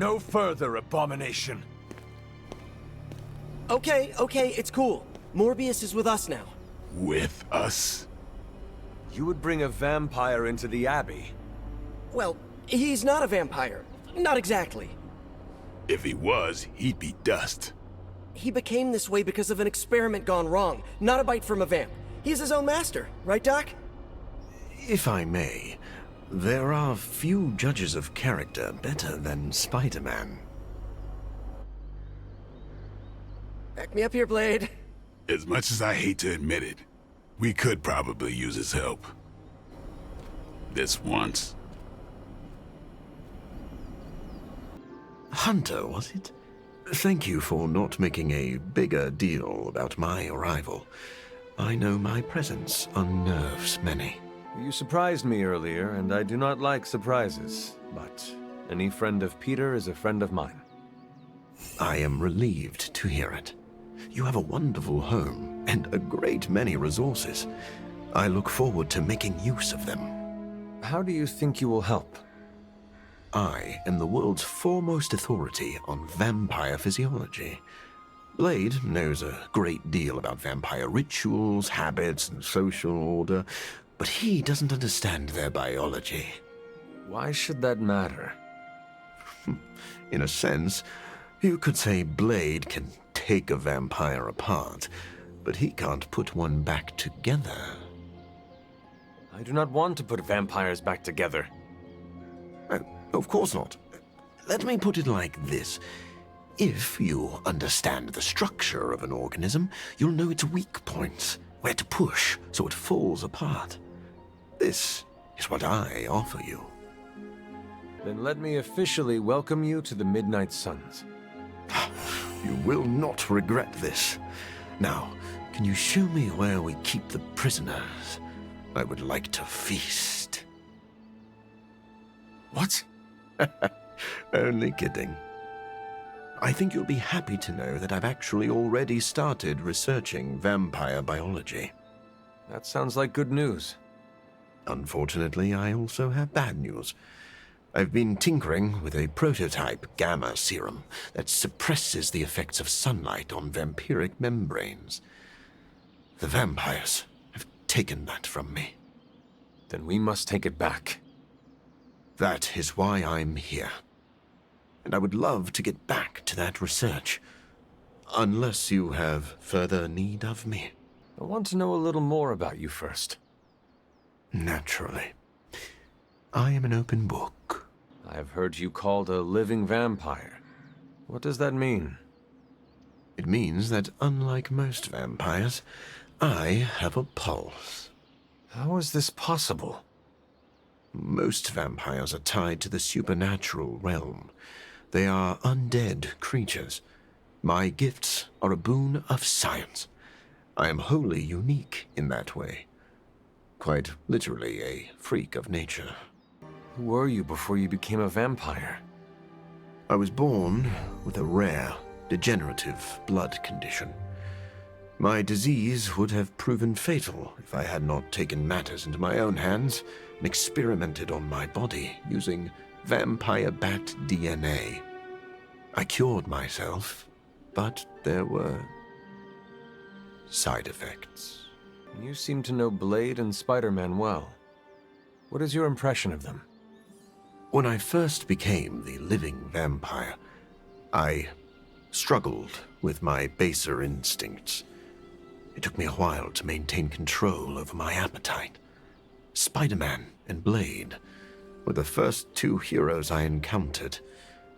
No further, abomination. Okay, it's cool. Morbius is with us now. With us? You would bring a vampire into the Abbey? Well, he's not a vampire. Not exactly. If he was, he'd be dust. He became this way because of an experiment gone wrong, not a bite from a vamp. He's his own master, right, Doc? If I may, there are few judges of character better than Spider-Man. Back me up here, Blade. As much as I hate to admit it, we could probably use his help. This once. Hunter, was it? Thank you for not making a bigger deal about my arrival. I know my presence unnerves many. You surprised me earlier, and I do not like surprises, but any friend of Peter is a friend of mine. I am relieved to hear it. You have a wonderful home and a great many resources. I look forward to making use of them. How do you think you will help? I am the world's foremost authority on vampire physiology. Blade knows a great deal about vampire rituals, habits, and social order, but he doesn't understand their biology. Why should that matter? In a sense, you could say Blade can take a vampire apart, but he can't put one back together. I do not want to put vampires back together. Of course not. Let me put it like this. If you understand the structure of an organism, you'll know its weak points, where to push so it falls apart. This is what I offer you. Then let me officially welcome you to the Midnight Suns. You will not regret this. Now, can you show me where we keep the prisoners? I would like to feast. What? Only kidding. I think you'll be happy to know that I've actually already started researching vampire biology. That sounds like good news. Unfortunately, I also have bad news. I've been tinkering with a prototype gamma serum that suppresses the effects of sunlight on vampiric membranes. The vampires have taken that from me. Then we must take it back. That is why I'm here. And I would love to get back to that research. Unless you have further need of me. I want to know a little more about you first. Naturally. I am an open book. I have heard you called a living vampire. What does that mean? It means that unlike most vampires, I have a pulse. How is this possible? Most vampires are tied to the supernatural realm. They are undead creatures. My gifts are a boon of science. I am wholly unique in that way. Quite literally a freak of nature. Who were you before you became a vampire? I was born with a rare, degenerative blood condition. My disease would have proven fatal if I had not taken matters into my own hands and experimented on my body using vampire bat DNA. I cured myself, but there were side effects. You seem to know Blade and Spider-Man well. What is your impression of them? When I first became the living vampire, I struggled with my baser instincts. It took me a while to maintain control over my appetite. Spider-Man and Blade were the first two heroes I encountered,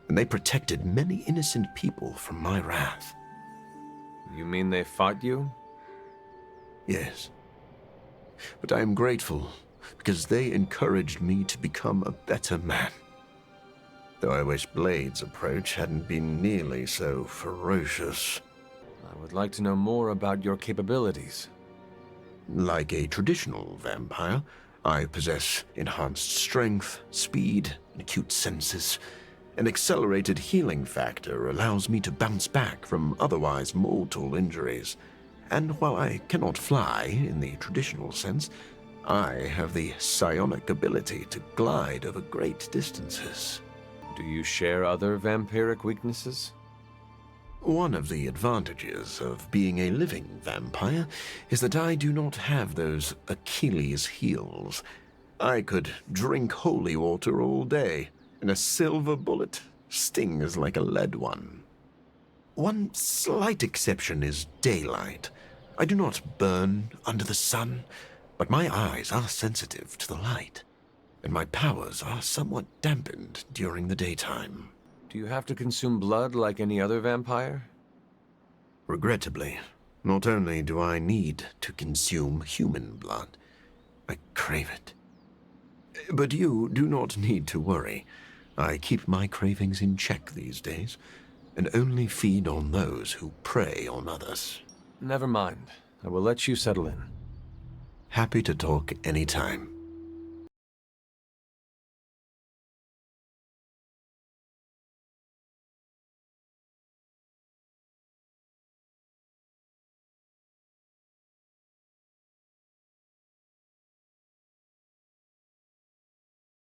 and they protected many innocent people from my wrath. You mean they fought you? Yes. But I am grateful because they encouraged me to become a better man. Though I wish Blade's approach hadn't been nearly so ferocious. I would like to know more about your capabilities. Like a traditional vampire, I possess enhanced strength, speed, and acute senses. An accelerated healing factor allows me to bounce back from otherwise mortal injuries. And while I cannot fly in the traditional sense, I have the psionic ability to glide over great distances. Do you share other vampiric weaknesses? One of the advantages of being a living vampire is that I do not have those Achilles heels. I could drink holy water all day, and a silver bullet stings like a lead one. One slight exception is daylight. I do not burn under the sun, but my eyes are sensitive to the light, and my powers are somewhat dampened during the daytime. Do you have to consume blood like any other vampire? Regrettably, not only do I need to consume human blood, I crave it. But you do not need to worry. I keep my cravings in check these days, and only feed on those who prey on others. Never mind. I will let you settle in. Happy to talk anytime.